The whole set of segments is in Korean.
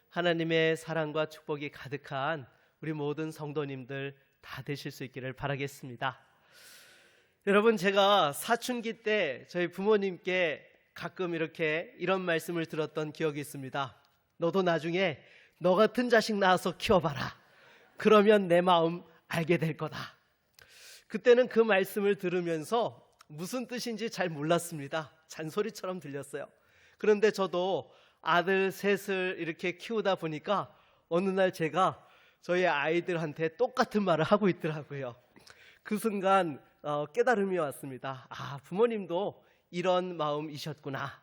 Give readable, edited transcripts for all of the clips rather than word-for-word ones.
하나님의 사랑과 축복이 가득한 우리 모든 성도님들 다 되실 수 있기를 바라겠습니다. 여러분, 제가 사춘기 때 저희 부모님께 가끔 이런 말씀을 들었던 기억이 있습니다. 너도 나중에 너 같은 자식 낳아서 키워봐라. 그러면 내 마음 알게 될 거다. 그때는 그 말씀을 들으면서 무슨 뜻인지 잘 몰랐습니다. 잔소리처럼 들렸어요. 그런데 저도 아들 셋을 이렇게 키우다 보니까 어느 날 제가 저희 아이들한테 똑같은 말을 하고 있더라고요. 그 순간 깨달음이 왔습니다. 부모님도 이런 마음이셨구나.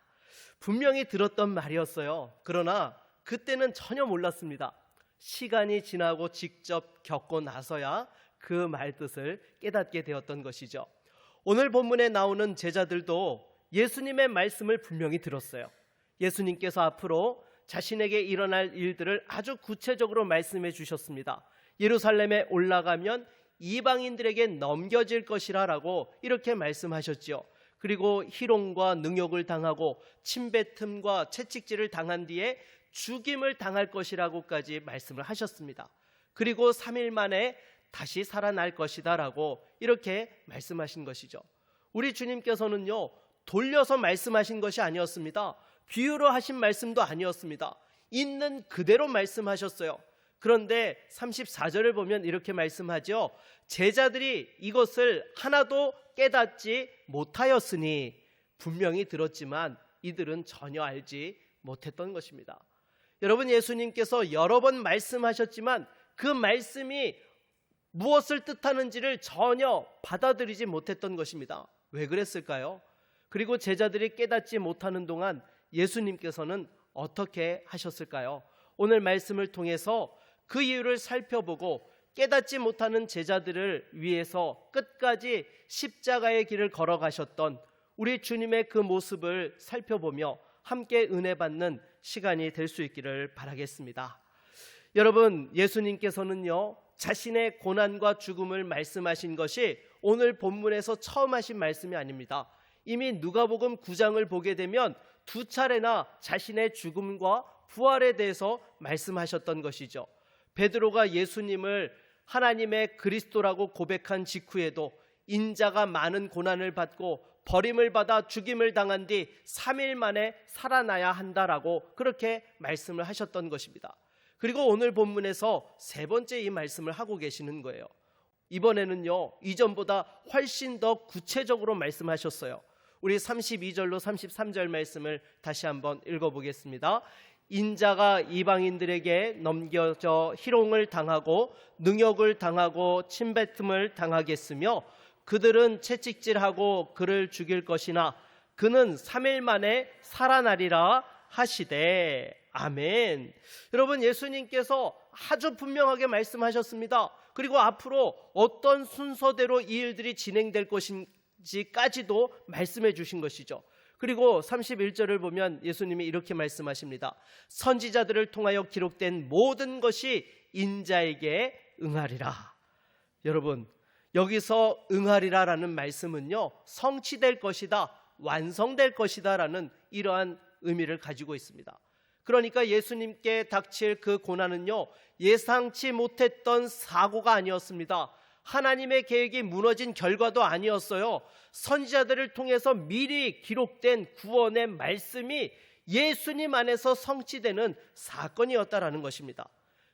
분명히 들었던 말이었어요. 그러나 그때는 전혀 몰랐습니다. 시간이 지나고 직접 겪고 나서야 그 말뜻을 깨닫게 되었던 것이죠. 오늘 본문에 나오는 제자들도 예수님의 말씀을 분명히 들었어요. 예수님께서 앞으로 자신에게 일어날 일들을 아주 구체적으로 말씀해 주셨습니다. 예루살렘에 올라가면 이방인들에게 넘겨질 것이라 라고 이렇게 말씀하셨지요. 그리고 희롱과 능욕을 당하고 침뱉음과 채찍질을 당한 뒤에 죽임을 당할 것이라고까지 말씀을 하셨습니다. 그리고 3일 만에 다시 살아날 것이다 라고 이렇게 말씀하신 것이죠. 우리 주님께서는요, 돌려서 말씀하신 것이 아니었습니다. 비유로 하신 말씀도 아니었습니다. 있는 그대로 말씀하셨어요. 그런데 34절을 보면 이렇게 말씀하죠. 제자들이 이것을 하나도 깨닫지 못하였으니, 분명히 들었지만 이들은 전혀 알지 못했던 것입니다. 여러분, 예수님께서 여러 번 말씀하셨지만 그 말씀이 무엇을 뜻하는지를 전혀 받아들이지 못했던 것입니다. 왜 그랬을까요? 그리고 제자들이 깨닫지 못하는 동안 예수님께서는 어떻게 하셨을까요? 오늘 말씀을 통해서 그 이유를 살펴보고 깨닫지 못하는 제자들을 위해서 끝까지 십자가의 길을 걸어가셨던 우리 주님의 그 모습을 살펴보며 함께 은혜 받는 시간이 될 수 있기를 바라겠습니다. 여러분, 예수님께서는요, 자신의 고난과 죽음을 말씀하신 것이 오늘 본문에서 처음 하신 말씀이 아닙니다. 이미 누가복음 9장을 보게 되면 2차례나 자신의 죽음과 부활에 대해서 말씀하셨던 것이죠. 베드로가 예수님을 하나님의 그리스도라고 고백한 직후에도 인자가 많은 고난을 받고 버림을 받아 죽임을 당한 뒤 3일 만에 살아나야 한다라고 그렇게 말씀을 하셨던 것입니다. 그리고 오늘 본문에서 세 번째 이 말씀을 하고 계시는 거예요. 이번에는요, 이전보다 훨씬 더 구체적으로 말씀하셨어요. 우리 32절로 33절 말씀을 다시 한번 읽어보겠습니다. 인자가 이방인들에게 넘겨져 희롱을 당하고 능욕을 당하고 침뱉음을 당하겠으며 그들은 채찍질하고 그를 죽일 것이나 그는 3일 만에 살아나리라 하시되. 아멘. 여러분, 예수님께서 아주 분명하게 말씀하셨습니다. 그리고 앞으로 어떤 순서대로 이 일들이 진행될 것인지까지도 말씀해 주신 것이죠. 그리고 31절을 보면 예수님이 이렇게 말씀하십니다. 선지자들을 통하여 기록된 모든 것이 인자에게 응하리라. 여러분, 여기서 응하리라라는 말씀은요, 성취될 것이다, 완성될 것이다 라는 이러한 의미를 가지고 있습니다. 그러니까 예수님께 닥칠 그 고난은요, 예상치 못했던 사고가 아니었습니다. 하나님의 계획이 무너진 결과도 아니었어요. 선지자들을 통해서 미리 기록된 구원의 말씀이 예수님 안에서 성취되는 사건이었다라는 것입니다.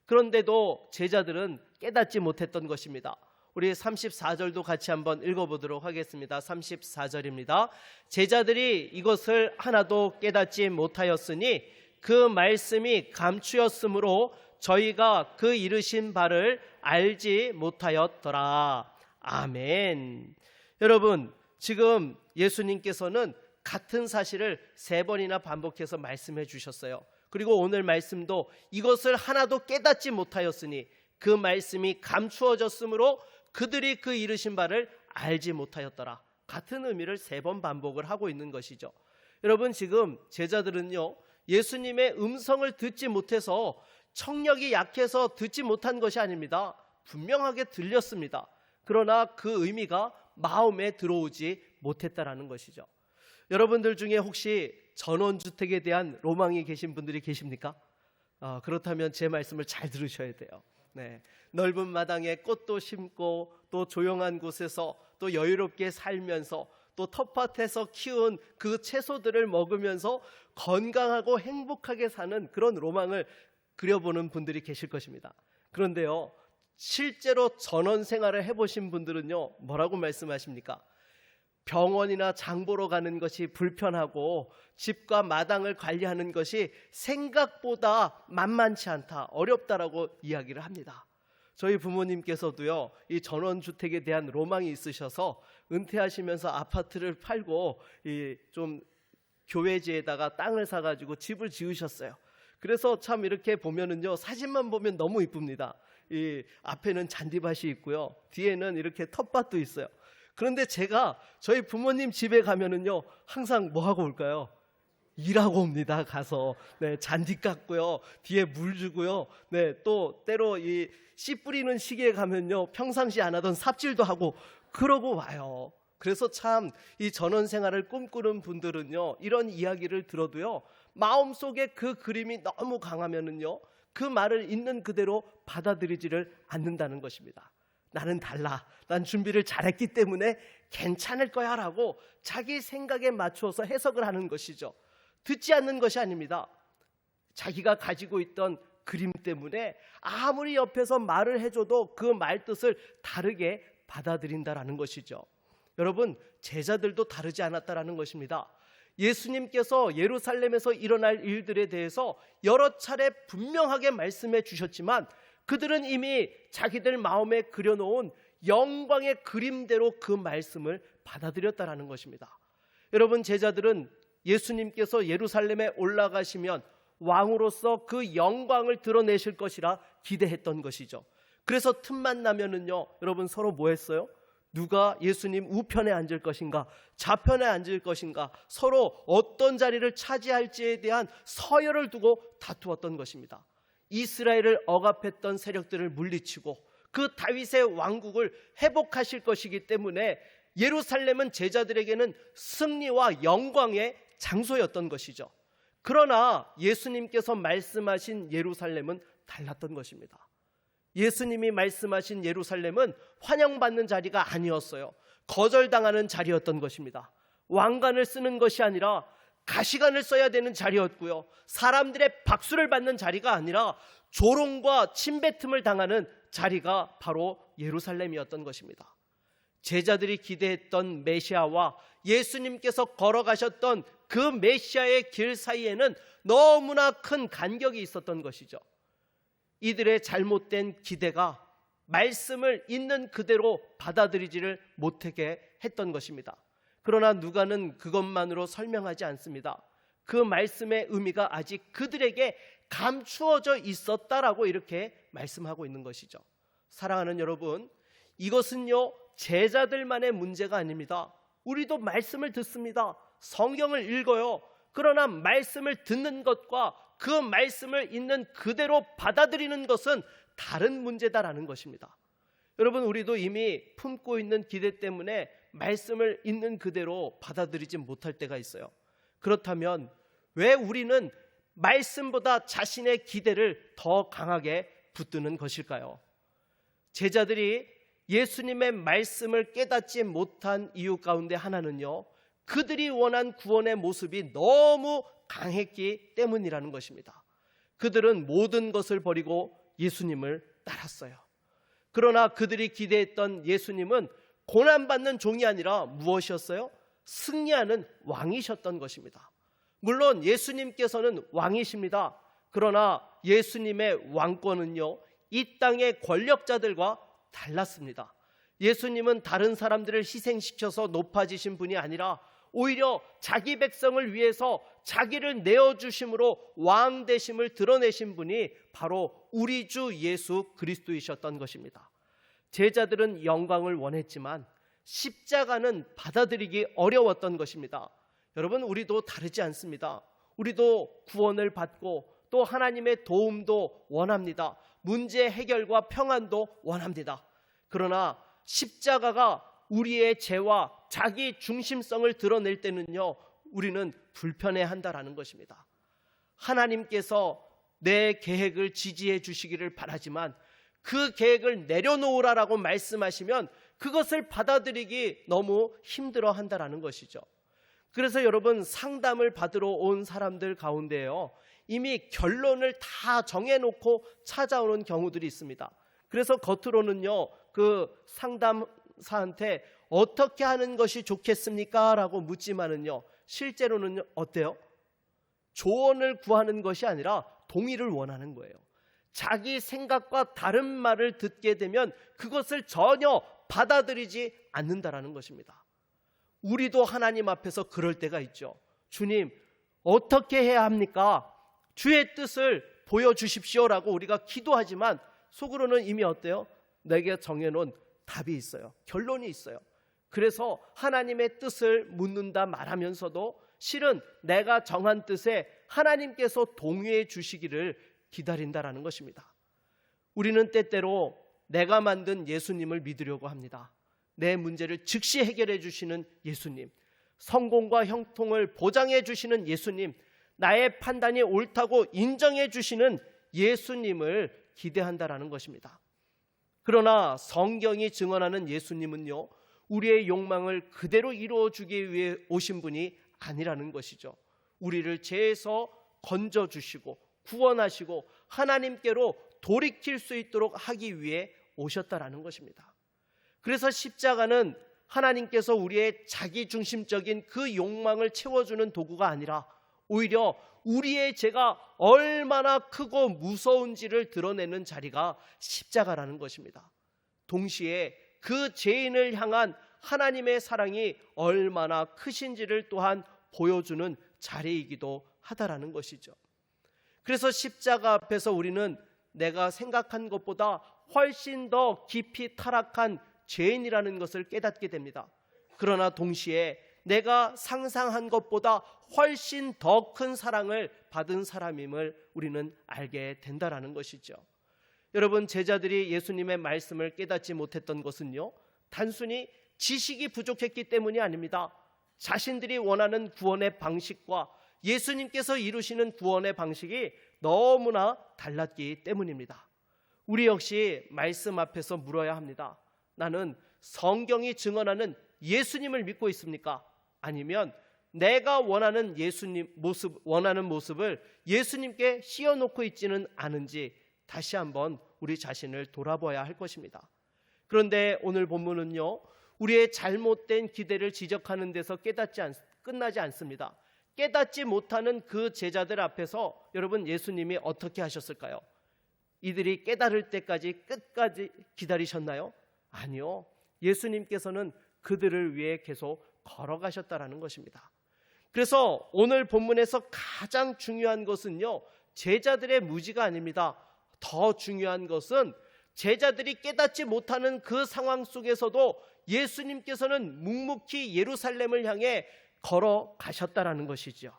그런데도 제자들은 깨닫지 못했던 것입니다. 우리 34절도 같이 한번 읽어보도록 하겠습니다. 34절입니다. 제자들이 이것을 하나도 깨닫지 못하였으니 그 말씀이 감추었으므로 저희가 그 이르신 바를 알지 못하였더라. 아멘. 여러분, 지금 예수님께서는 같은 사실을 3번이나 반복해서 말씀해 주셨어요. 그리고 오늘 말씀도 이것을 하나도 깨닫지 못하였으니 그 말씀이 감추어졌으므로 그들이 그 이르신 바를 알지 못하였더라. 같은 의미를 3번 반복을 하고 있는 것이죠. 여러분, 지금 제자들은요, 예수님의 음성을 듣지 못해서 청력이 약해서 듣지 못한 것이 아닙니다. 분명하게 들렸습니다. 그러나 그 의미가 마음에 들어오지 못했다라는 것이죠. 여러분들 중에 혹시 전원주택에 대한 로망이 계신 분들이 계십니까? 그렇다면 제 말씀을 잘 들으셔야 돼요. 네, 넓은 마당에 꽃도 심고 또 조용한 곳에서 또 여유롭게 살면서 또 텃밭에서 키운 그 채소들을 먹으면서 건강하고 행복하게 사는 그런 로망을 그려보는 분들이 계실 것입니다. 그런데요, 실제로 전원 생활을 해보신 분들은요, 뭐라고 말씀하십니까? 병원이나 장 보러 가는 것이 불편하고 집과 마당을 관리하는 것이 생각보다 만만치 않다, 어렵다라고 이야기를 합니다. 저희 부모님께서도요, 이 전원주택에 대한 로망이 있으셔서 은퇴하시면서 아파트를 팔고 좀 교외지에다가 땅을 사가지고 집을 지으셨어요. 그래서 참 이렇게 보면은요, 사진만 보면 너무 이쁩니다. 이 앞에는 잔디밭이 있고요, 뒤에는 이렇게 텃밭도 있어요. 그런데 제가 저희 부모님 집에 가면은요, 항상 뭐 하고 올까요? 일하고 옵니다. 가서 잔디 깎고요, 뒤에 물 주고요, 또 때로 이 씨 뿌리는 시기에 가면요, 평상시 안 하던 삽질도 하고 그러고 와요. 그래서 참 이 전원 생활을 꿈꾸는 분들은요, 이런 이야기를 들어도요, 마음속에 그 그림이 너무 강하면은요, 그 말을 있는 그대로 받아들이지를 않는다는 것입니다. 나는 달라, 난 준비를 잘했기 때문에 괜찮을 거야 라고 자기 생각에 맞추어서 해석을 하는 것이죠. 듣지 않는 것이 아닙니다. 자기가 가지고 있던 그림 때문에 아무리 옆에서 말을 해줘도 그 말뜻을 다르게 받아들인다라는 것이죠. 여러분, 제자들도 다르지 않았다라는 것입니다. 예수님께서 예루살렘에서 일어날 일들에 대해서 여러 차례 분명하게 말씀해 주셨지만 그들은 이미 자기들 마음에 그려놓은 영광의 그림대로 그 말씀을 받아들였다라는 것입니다. 여러분, 제자들은 예수님께서 예루살렘에 올라가시면 왕으로서 그 영광을 드러내실 것이라 기대했던 것이죠. 그래서 틈만 나면은요, 여러분 서로 뭐 했어요? 누가 예수님 우편에 앉을 것인가, 좌편에 앉을 것인가, 서로 어떤 자리를 차지할지에 대한 서열을 두고 다투었던 것입니다. 이스라엘을 억압했던 세력들을 물리치고 그 다윗의 왕국을 회복하실 것이기 때문에 예루살렘은 제자들에게는 승리와 영광의 장소였던 것이죠. 그러나 예수님께서 말씀하신 예루살렘은 달랐던 것입니다. 예수님이 말씀하신 예루살렘은 환영받는 자리가 아니었어요. 거절당하는 자리였던 것입니다. 왕관을 쓰는 것이 아니라 가시관을 써야 되는 자리였고요, 사람들의 박수를 받는 자리가 아니라 조롱과 침뱉음을 당하는 자리가 바로 예루살렘이었던 것입니다. 제자들이 기대했던 메시아와 예수님께서 걸어가셨던 그 메시아의 길 사이에는 너무나 큰 간격이 있었던 것이죠. 이들의 잘못된 기대가 말씀을 있는 그대로 받아들이지를 못하게 했던 것입니다. 그러나 누가는 그것만으로 설명하지 않습니다. 그 말씀의 의미가 아직 그들에게 감추어져 있었다라고 이렇게 말씀하고 있는 것이죠. 사랑하는 여러분, 이것은요, 제자들만의 문제가 아닙니다. 우리도 말씀을 듣습니다. 성경을 읽어요. 그러나 말씀을 듣는 것과 그 말씀을 있는 그대로 받아들이는 것은 다른 문제다라는 것입니다. 여러분, 우리도 이미 품고 있는 기대 때문에 말씀을 있는 그대로 받아들이지 못할 때가 있어요. 그렇다면 왜 우리는 말씀보다 자신의 기대를 더 강하게 붙드는 것일까요? 제자들이 예수님의 말씀을 깨닫지 못한 이유 가운데 하나는요, 그들이 원한 구원의 모습이 너무 강했기 때문이라는 것입니다. 그들은 모든 것을 버리고 예수님을 따랐어요. 그러나 그들이 기대했던 예수님은 고난받는 종이 아니라 무엇이었어요? 승리하는 왕이셨던 것입니다. 물론 예수님께서는 왕이십니다. 그러나 예수님의 왕권은요, 이 땅의 권력자들과 달랐습니다. 예수님은 다른 사람들을 희생시켜서 높아지신 분이 아니라 오히려 자기 백성을 위해서 자기를 내어주심으로 왕 되심을 드러내신 분이 바로 우리 주 예수 그리스도이셨던 것입니다. 제자들은 영광을 원했지만 십자가는 받아들이기 어려웠던 것입니다. 여러분, 우리도 다르지 않습니다. 우리도 구원을 받고 또 하나님의 도움도 원합니다. 문제 해결과 평안도 원합니다. 그러나 십자가가 우리의 죄와 자기 중심성을 드러낼 때는요, 우리는 불편해한다라는 것입니다. 하나님께서 내 계획을 지지해 주시기를 바라지만 그 계획을 내려놓으라라고 말씀하시면 그것을 받아들이기 너무 힘들어 한다라는 것이죠. 그래서 여러분, 상담을 받으러 온 사람들 가운데요, 이미 결론을 다 정해놓고 찾아오는 경우들이 있습니다. 그래서 겉으로는요, 그 상담사한테 어떻게 하는 것이 좋겠습니까? 라고 묻지만은요, 실제로는 어때요? 조언을 구하는 것이 아니라 동의를 원하는 거예요. 자기 생각과 다른 말을 듣게 되면 그것을 전혀 받아들이지 않는다라는 것입니다. 우리도 하나님 앞에서 그럴 때가 있죠. 주님, 어떻게 해야 합니까? 주의 뜻을 보여주십시오라고 우리가 기도하지만 속으로는 이미 어때요? 내게 정해놓은 답이 있어요. 결론이 있어요. 그래서 하나님의 뜻을 묻는다 말하면서도 실은 내가 정한 뜻에 하나님께서 동의해 주시기를 기다린다라는 것입니다. 우리는 때때로 내가 만든 예수님을 믿으려고 합니다. 내 문제를 즉시 해결해 주시는 예수님, 성공과 형통을 보장해 주시는 예수님, 나의 판단이 옳다고 인정해 주시는 예수님을 기대한다라는 것입니다. 그러나 성경이 증언하는 예수님은요, 우리의 욕망을 그대로 이루어주기 위해 오신 분이 아니라는 것이죠. 우리를 죄에서 건져주시고 구원하시고 하나님께로 돌이킬 수 있도록 하기 위해 오셨다라는 것입니다. 그래서 십자가는 하나님께서 우리의 자기중심적인 그 욕망을 채워주는 도구가 아니라 오히려 우리의 죄가 얼마나 크고 무서운지를 드러내는 자리가 십자가라는 것입니다. 동시에 그 죄인을 향한 하나님의 사랑이 얼마나 크신지를 또한 보여주는 자리이기도 하다라는 것이죠. 그래서 십자가 앞에서 우리는 내가 생각한 것보다 훨씬 더 깊이 타락한 죄인이라는 것을 깨닫게 됩니다. 그러나 동시에 내가 상상한 것보다 훨씬 더 큰 사랑을 받은 사람임을 우리는 알게 된다라는 것이죠. 여러분, 제자들이 예수님의 말씀을 깨닫지 못했던 것은요, 단순히 지식이 부족했기 때문이 아닙니다. 자신들이 원하는 구원의 방식과 예수님께서 이루시는 구원의 방식이 너무나 달랐기 때문입니다. 우리 역시 말씀 앞에서 물어야 합니다. 나는 성경이 증언하는 예수님을 믿고 있습니까? 아니면 내가 원하는 원하는 모습을 예수님께 씌워놓고 있지는 않은지 다시 한번 우리 자신을 돌아봐야 할 것입니다. 그런데 오늘 본문은요, 우리의 잘못된 기대를 지적하는 데서 끝나지 않습니다. 깨닫지 못하는 그 제자들 앞에서 여러분, 예수님이 어떻게 하셨을까요? 이들이 깨달을 때까지 끝까지 기다리셨나요? 아니요. 예수님께서는 그들을 위해 계속 걸어가셨다라는 것입니다. 그래서 오늘 본문에서 가장 중요한 것은요, 제자들의 무지가 아닙니다. 더 중요한 것은 제자들이 깨닫지 못하는 그 상황 속에서도 예수님께서는 묵묵히 예루살렘을 향해 걸어가셨다라는 것이죠.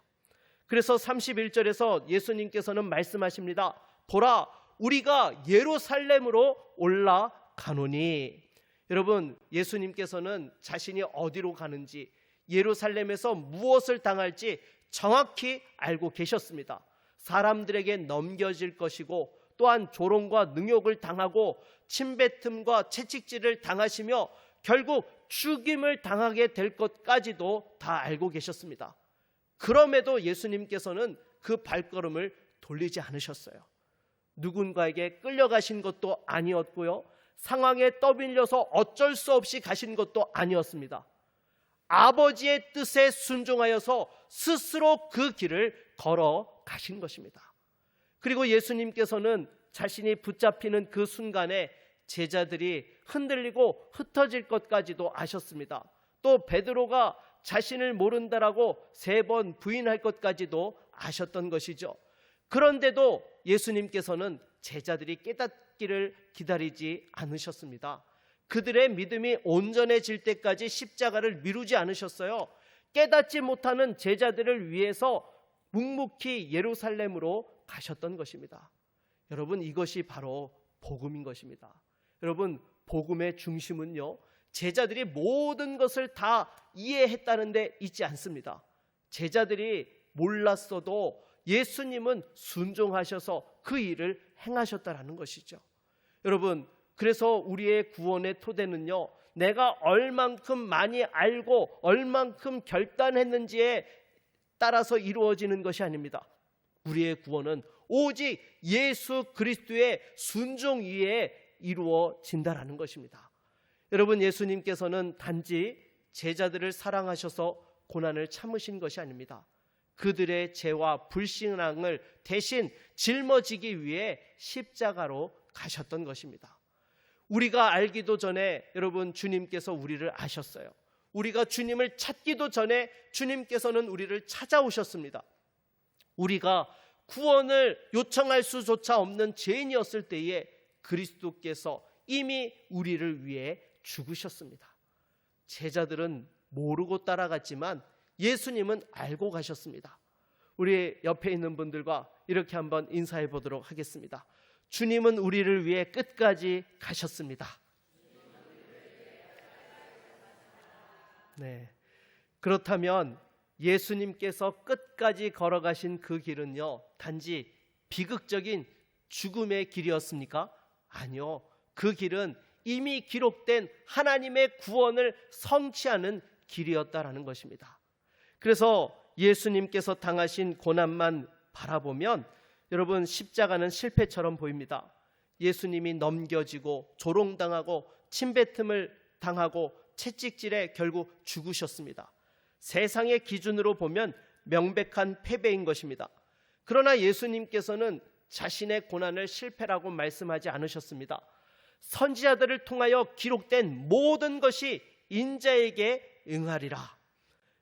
그래서 31절에서 예수님께서는 말씀하십니다. 보라, 우리가 예루살렘으로 올라가노니. 여러분, 예수님께서는 자신이 어디로 가는지, 예루살렘에서 무엇을 당할지 정확히 알고 계셨습니다. 사람들에게 넘겨질 것이고 또한 조롱과 능욕을 당하고 침뱉음과 채찍질을 당하시며 결국 죽임을 당하게 될 것까지도 다 알고 계셨습니다. 그럼에도 예수님께서는 그 발걸음을 돌리지 않으셨어요. 누군가에게 끌려가신 것도 아니었고요, 상황에 떠밀려서 어쩔 수 없이 가신 것도 아니었습니다. 아버지의 뜻에 순종하여서 스스로 그 길을 걸어가신 것입니다. 그리고 예수님께서는 자신이 붙잡히는 그 순간에 제자들이 흔들리고 흩어질 것까지도 아셨습니다. 또 베드로가 자신을 모른다라고 3번 부인할 것까지도 아셨던 것이죠. 그런데도 예수님께서는 제자들이 깨닫기를 기다리지 않으셨습니다. 그들의 믿음이 온전해질 때까지 십자가를 미루지 않으셨어요. 깨닫지 못하는 제자들을 위해서 묵묵히 예루살렘으로 가셨던 것입니다. 여러분, 이것이 바로 복음인 것입니다. 여러분, 복음의 중심은요, 제자들이 모든 것을 다 이해했다는 데 있지 않습니다. 제자들이 몰랐어도 예수님은 순종하셔서 그 일을 행하셨다라는 것이죠. 여러분, 그래서 우리의 구원의 토대는요, 내가 얼만큼 많이 알고 얼만큼 결단했는지에 따라서 이루어지는 것이 아닙니다. 우리의 구원은 오직 예수 그리스도의 순종 위에 이루어진다라는 것입니다. 여러분, 예수님께서는 단지 제자들을 사랑하셔서 고난을 참으신 것이 아닙니다. 그들의 죄와 불신앙을 대신 짊어지기 위해 십자가로 가셨던 것입니다. 우리가 알기도 전에 여러분, 주님께서 우리를 아셨어요. 우리가 주님을 찾기도 전에 주님께서는 우리를 찾아오셨습니다. 우리가 구원을 요청할 수조차 없는 죄인이었을 때에 그리스도께서 이미 우리를 위해 죽으셨습니다. 제자들은 모르고 따라갔지만 예수님은 알고 가셨습니다. 우리 옆에 있는 분들과 이렇게 한번 인사해 보도록 하겠습니다. 주님은 우리를 위해 끝까지 가셨습니다. 네. 그렇다면 예수님께서 끝까지 걸어가신 그 길은요, 단지 비극적인 죽음의 길이었습니까? 아니요. 그 길은 이미 기록된 하나님의 구원을 성취하는 길이었다라는 것입니다. 그래서 예수님께서 당하신 고난만 바라보면 여러분, 십자가는 실패처럼 보입니다. 예수님이 넘겨지고 조롱당하고 침뱉음을 당하고 채찍질에 결국 죽으셨습니다. 세상의 기준으로 보면 명백한 패배인 것입니다. 그러나 예수님께서는 자신의 고난을 실패라고 말씀하지 않으셨습니다. 선지자들을 통하여 기록된 모든 것이 인자에게 응하리라.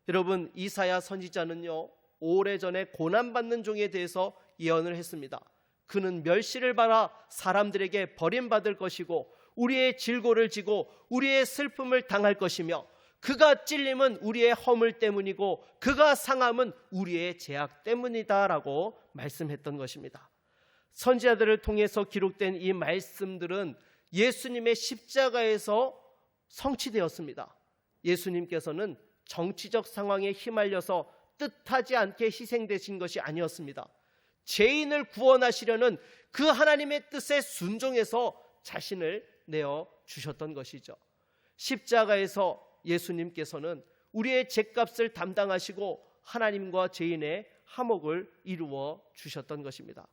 여러분, 이사야 선지자는요, 오래전에 고난받는 종에 대해서 예언을 했습니다. 그는 멸시를 받아 사람들에게 버림받을 것이고 우리의 질고를 지고 우리의 슬픔을 당할 것이며 그가 찔림은 우리의 허물 때문이고 그가 상함은 우리의 죄악 때문이다 라고 말씀했던 것입니다. 선지자들을 통해서 기록된 이 말씀들은 예수님의 십자가에서 성취되었습니다. 예수님께서는 정치적 상황에 휘말려서 뜻하지 않게 희생되신 것이 아니었습니다. 죄인을 구원하시려는 그 하나님의 뜻에 순종해서 자신을 내어 주셨던 것이죠. 십자가에서 예수님께서는 우리의 죄값을 담당하시고 하나님과 죄인의 화목을 이루어 주셨던 것입니다.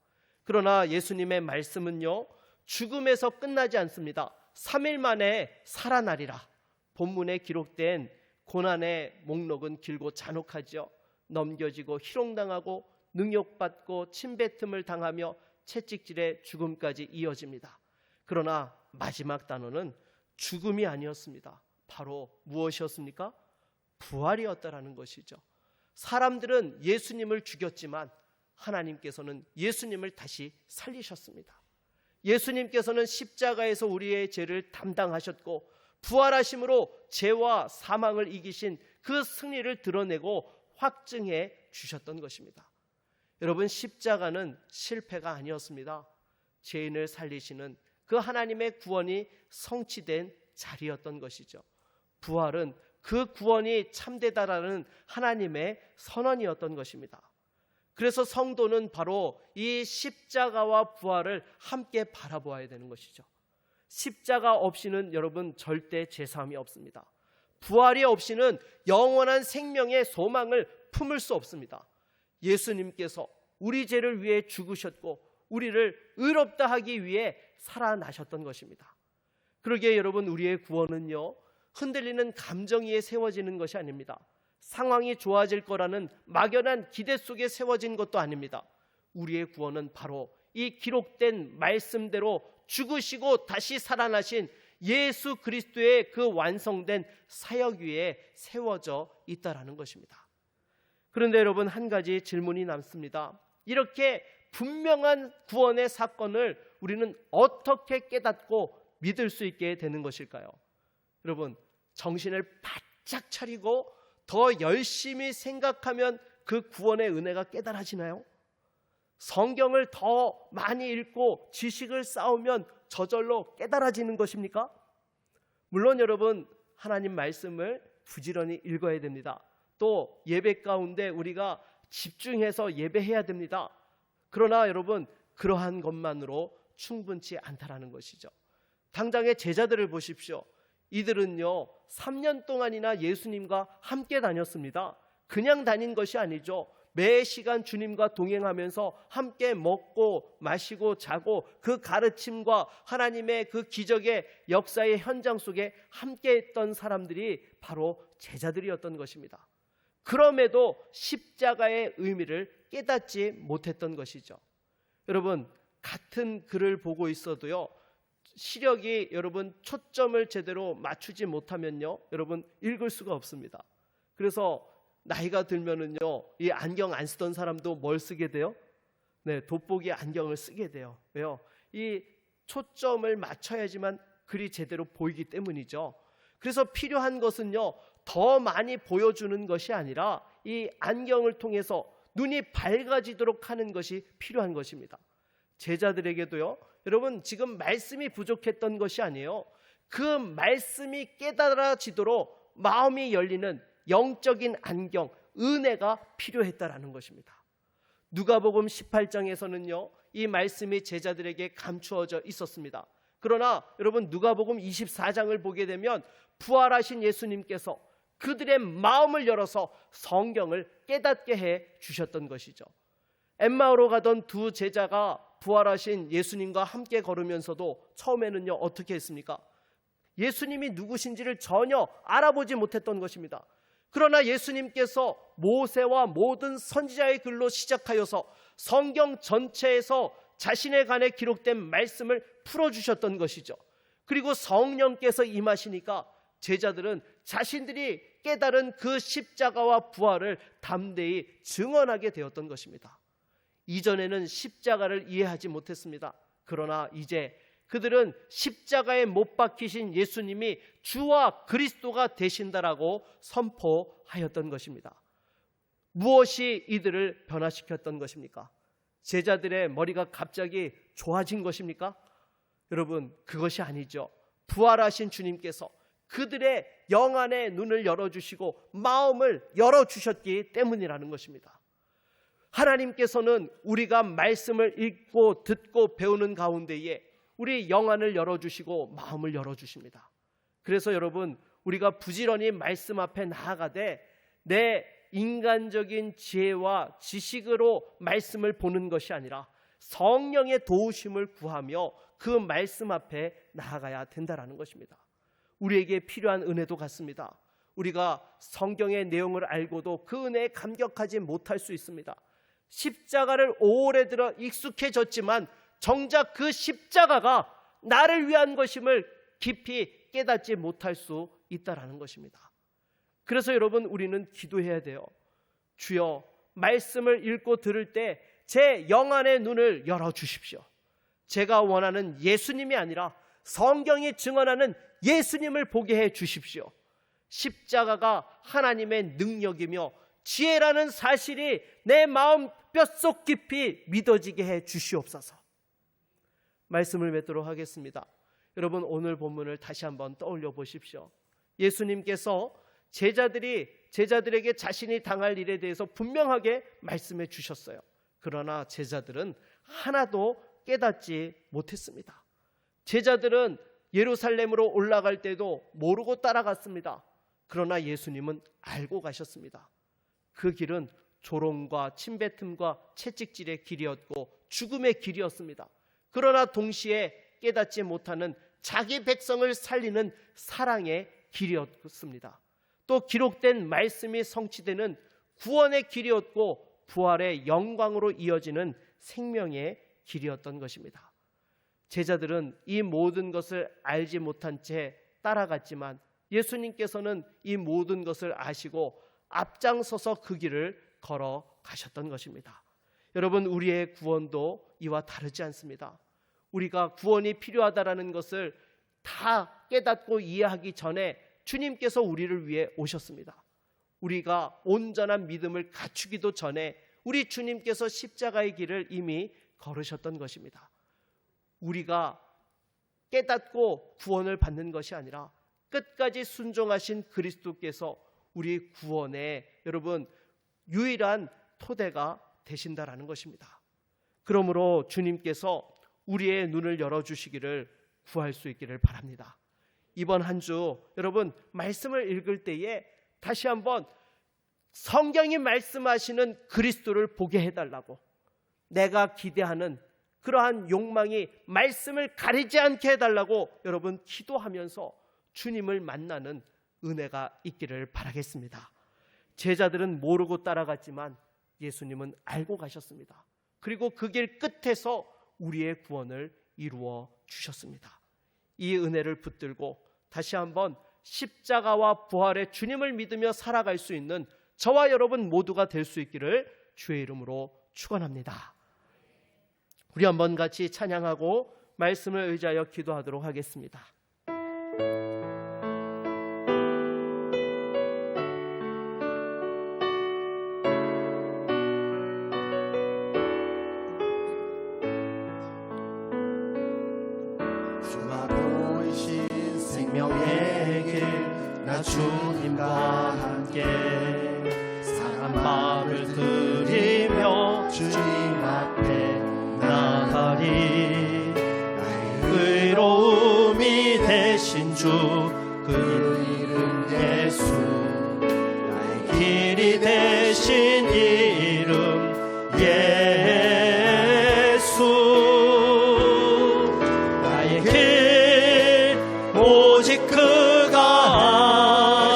그러나 예수님의 말씀은요, 죽음에서 끝나지 않습니다. 3일 만에 살아나리라. 본문에 기록된 고난의 목록은 길고 잔혹하죠. 넘겨지고 희롱당하고 능욕받고 침뱉음을 당하며 채찍질에 죽음까지 이어집니다. 그러나 마지막 단어는 죽음이 아니었습니다. 바로 무엇이었습니까? 부활이었다라는 것이죠. 사람들은 예수님을 죽였지만 하나님께서는 예수님을 다시 살리셨습니다. 예수님께서는 십자가에서 우리의 죄를 담당하셨고 부활하심으로 죄와 사망을 이기신 그 승리를 드러내고 확증해 주셨던 것입니다. 여러분, 십자가는 실패가 아니었습니다. 죄인을 살리시는 그 하나님의 구원이 성취된 자리였던 것이죠. 부활은 그 구원이 참되다라는 하나님의 선언이었던 것입니다. 그래서 성도는 바로 이 십자가와 부활을 함께 바라보아야 되는 것이죠. 십자가 없이는 여러분 절대 죄사함이 없습니다. 부활이 없이는 영원한 생명의 소망을 품을 수 없습니다. 예수님께서 우리 죄를 위해 죽으셨고 우리를 의롭다 하기 위해 살아나셨던 것입니다. 그러기에 여러분, 우리의 구원은요, 흔들리는 감정 위에 세워지는 것이 아닙니다. 상황이 좋아질 거라는 막연한 기대 속에 세워진 것도 아닙니다. 우리의 구원은 바로 이 기록된 말씀대로 죽으시고 다시 살아나신 예수 그리스도의 그 완성된 사역 위에 세워져 있다라는 것입니다. 그런데 여러분, 한 가지 질문이 남습니다. 이렇게 분명한 구원의 사건을 우리는 어떻게 깨닫고 믿을 수 있게 되는 것일까요? 여러분, 정신을 바짝 차리고 더 열심히 생각하면 그 구원의 은혜가 깨달아지나요? 성경을 더 많이 읽고 지식을 쌓으면 저절로 깨달아지는 것입니까? 물론 여러분, 하나님 말씀을 부지런히 읽어야 됩니다. 또 예배 가운데 우리가 집중해서 예배해야 됩니다. 그러나 여러분, 그러한 것만으로 충분치 않다라는 것이죠. 당장의 제자들을 보십시오. 이들은요 3년 동안이나 예수님과 함께 다녔습니다. 그냥 다닌 것이 아니죠. 매 시간 주님과 동행하면서 함께 먹고 마시고 자고 그 가르침과 하나님의 그 기적의 역사의 현장 속에 함께 했던 사람들이 바로 제자들이었던 것입니다. 그럼에도 십자가의 의미를 깨닫지 못했던 것이죠. 여러분, 같은 글을 보고 있어도요 시력이 여러분 초점을 제대로 맞추지 못하면요 여러분 읽을 수가 없습니다. 그래서 나이가 들면은요 이 안경 안 쓰던 사람도 뭘 쓰게 돼요? 네, 돋보기 안경을 쓰게 돼요. 왜요? 이 초점을 맞춰야지만 글이 제대로 보이기 때문이죠. 그래서 필요한 것은요 더 많이 보여주는 것이 아니라 이 안경을 통해서 눈이 밝아지도록 하는 것이 필요한 것입니다. 제자들에게도요 여러분 지금 말씀이 부족했던 것이 아니에요. 그 말씀이 깨달아지도록 마음이 열리는 영적인 안경, 은혜가 필요했다라는 것입니다. 누가복음 18장에서는요 이 말씀이 제자들에게 감추어져 있었습니다. 그러나 여러분 누가복음 24장을 보게 되면 부활하신 예수님께서 그들의 마음을 열어서 성경을 깨닫게 해 주셨던 것이죠. 엠마오로 가던 두 제자가 부활하신 예수님과 함께 걸으면서도 처음에는요 어떻게 했습니까? 예수님이 누구신지를 전혀 알아보지 못했던 것입니다. 그러나 예수님께서 모세와 모든 선지자의 글로 시작하여서 성경 전체에서 자신에 관해 기록된 말씀을 풀어주셨던 것이죠. 그리고 성령께서 임하시니까 제자들은 자신들이 깨달은 그 십자가와 부활을 담대히 증언하게 되었던 것입니다. 이전에는 십자가를 이해하지 못했습니다. 그러나 이제 그들은 십자가에 못 박히신 예수님이 주와 그리스도가 되신다라고 선포하였던 것입니다. 무엇이 이들을 변화시켰던 것입니까? 제자들의 머리가 갑자기 좋아진 것입니까? 여러분, 그것이 아니죠. 부활하신 주님께서 그들의 영안의 눈을 열어주시고 마음을 열어주셨기 때문이라는 것입니다. 하나님께서는 우리가 말씀을 읽고 듣고 배우는 가운데에 우리 영안을 열어주시고 마음을 열어주십니다. 그래서 여러분, 우리가 부지런히 말씀 앞에 나아가되 내 인간적인 지혜와 지식으로 말씀을 보는 것이 아니라 성령의 도우심을 구하며 그 말씀 앞에 나아가야 된다는 것입니다. 우리에게 필요한 은혜도 같습니다. 우리가 성경의 내용을 알고도 그 은혜에 감격하지 못할 수 있습니다. 십자가를 오래 들어 익숙해졌지만 정작 그 십자가가 나를 위한 것임을 깊이 깨닫지 못할 수 있다라는 것입니다. 그래서 여러분, 우리는 기도해야 돼요. 주여, 말씀을 읽고 들을 때 제 영안의 눈을 열어주십시오. 제가 원하는 예수님이 아니라 성경이 증언하는 예수님을 보게 해 주십시오. 십자가가 하나님의 능력이며 지혜라는 사실이 내 마음 뼛속 깊이 믿어지게 해 주시옵소서. 말씀을 맺도록 하겠습니다. 여러분, 오늘 본문을 다시 한번 떠올려 보십시오. 예수님께서 제자들에게 자신이 당할 일에 대해서 분명하게 말씀해 주셨어요. 그러나 제자들은 하나도 깨닫지 못했습니다. 제자들은 예루살렘으로 올라갈 때도 모르고 따라갔습니다. 그러나 예수님은 알고 가셨습니다. 그 길은 조롱과 침뱉음과 채찍질의 길이었고 죽음의 길이었습니다. 그러나 동시에 깨닫지 못하는 자기 백성을 살리는 사랑의 길이었습니다. 또 기록된 말씀이 성취되는 구원의 길이었고 부활의 영광으로 이어지는 생명의 길이었던 것입니다. 제자들은 이 모든 것을 알지 못한 채 따라갔지만 예수님께서는 이 모든 것을 아시고 앞장서서 그 길을 걸어가셨던 것입니다. 여러분, 우리의 구원도 이와 다르지 않습니다. 우리가 구원이 필요하다라는 것을 다 깨닫고 이해하기 전에 주님께서 우리를 위해 오셨습니다. 우리가 온전한 믿음을 갖추기도 전에 우리 주님께서 십자가의 길을 이미 걸으셨던 것입니다. 우리가 깨닫고 구원을 받는 것이 아니라 끝까지 순종하신 그리스도께서 우리 구원의 여러분 유일한 토대가 되신다라는 것입니다. 그러므로 주님께서 우리의 눈을 열어주시기를 구할 수 있기를 바랍니다. 이번 한 주 여러분 말씀을 읽을 때에 다시 한번 성경이 말씀하시는 그리스도를 보게 해달라고, 내가 기대하는 그러한 욕망이 말씀을 가리지 않게 해달라고 여러분 기도하면서 주님을 만나는 은혜가 있기를 바라겠습니다. 제자들은 모르고 따라갔지만 예수님은 알고 가셨습니다. 그리고 그 길 끝에서 우리의 구원을 이루어 주셨습니다. 이 은혜를 붙들고 다시 한번 십자가와 부활의 주님을 믿으며 살아갈 수 있는 저와 여러분 모두가 될 수 있기를 주의 이름으로 축원합니다. 우리 한번 같이 찬양하고 말씀을 의지하여 기도하도록 하겠습니다. 수마보이신 생명의 길, 나 주님과 함께 상한 마음을 드리며 주님 앞에 나가리. 나의 의로움이 되신 주, 그 이름 예수, 나의 길이 되신 이름 예수. 나의 길 오직 그가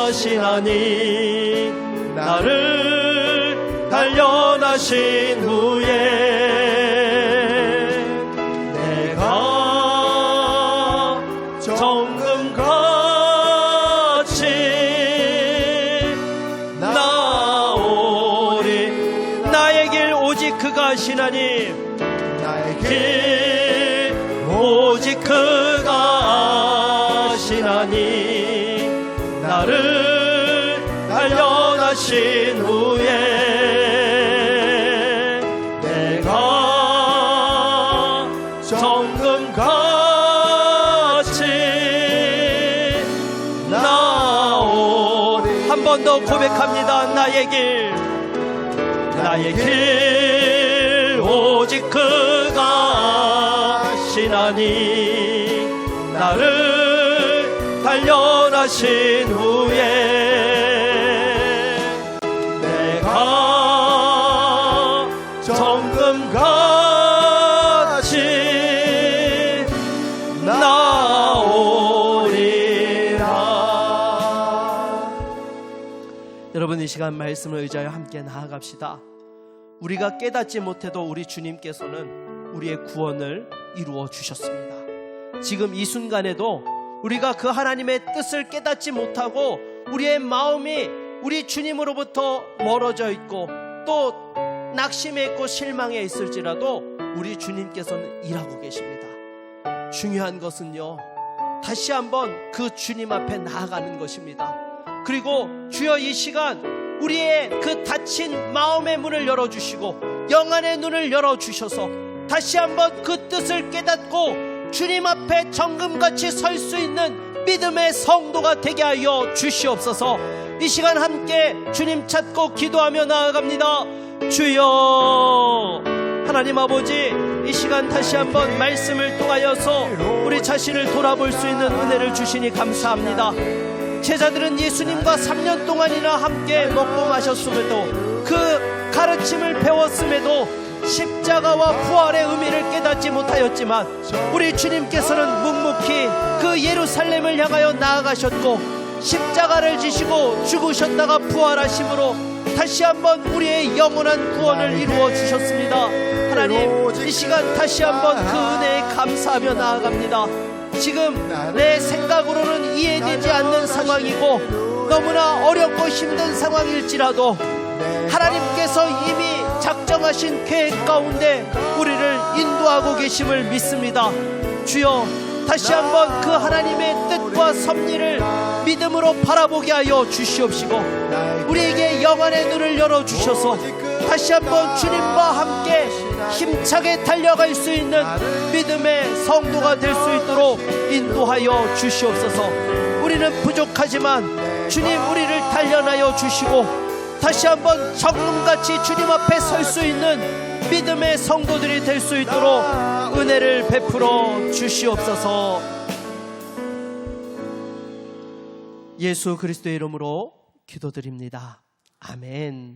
아시나니, 나를 단련하신 후에 정금같이 나오리. 나의 길 오직 그가 아시나니, 나의 길 오직 그가 아시나니, 나를 단련하신 후에 내가 정금같이 한 번 더 고백합니다. 나의 길 오직 그가 아시나니, 나를 단련하신 후에 내가 정금같이 나오리라. 여러분 이 시간 말씀을 의지하여 함께 나아갑시다. 우리가 깨닫지 못해도 우리 주님께서는 우리의 구원을 이루어 주셨습니다. 지금 이 순간에도 우리가 그 하나님의 뜻을 깨닫지 못하고 우리의 마음이 우리 주님으로부터 멀어져 있고 또 낙심해 있고 실망해 있을지라도 우리 주님께서는 일하고 계십니다. 중요한 것은요, 다시 한번 그 주님 앞에 나아가는 것입니다. 그리고 주여 이 시간 우리의 그 닫힌 마음의 문을 열어주시고 영안의 눈을 열어주셔서 다시 한번 그 뜻을 깨닫고 주님 앞에 정금같이 설 수 있는 믿음의 성도가 되게 하여 주시옵소서. 이 시간 함께 주님 찾고 기도하며 나아갑니다. 주여, 하나님 아버지, 이 시간 다시 한번 말씀을 통하여서 우리 자신을 돌아볼 수 있는 은혜를 주시니 감사합니다. 제자들은 예수님과 3년 동안이나 함께 먹고 마셨음에도 그 가르침을 배웠음에도 십자가와 부활의 의미를 깨닫지 못하였지만 우리 주님께서는 묵묵히 그 예루살렘을 향하여 나아가셨고 십자가를 지시고 죽으셨다가 부활하심으로 다시 한번 우리의 영원한 구원을 이루어 주셨습니다. 하나님, 이 시간 다시 한번 그 은혜에 감사하며 나아갑니다. 지금 내 생각으로는 이해되지 않는 상황이고 너무나 어렵고 힘든 상황일지라도 하나님께서 이미 작정하신 계획 가운데 우리를 인도하고 계심을 믿습니다. 주여, 다시 한번 그 하나님의 뜻과 섭리를 믿음으로 바라보게 하여 주시옵시고 우리에게 영안의 눈을 열어주셔서 다시 한번 주님과 함께 힘차게 달려갈 수 있는 믿음의 성도가 될 수 있도록 인도하여 주시옵소서. 우리는 부족하지만 주님 우리를 단련하여 주시고 다시 한번 정금같이 주님 앞에 설 수 있는 믿음의 성도들이 될 수 있도록 은혜를 베풀어 주시옵소서. 예수 그리스도의 이름으로 기도드립니다. 아멘.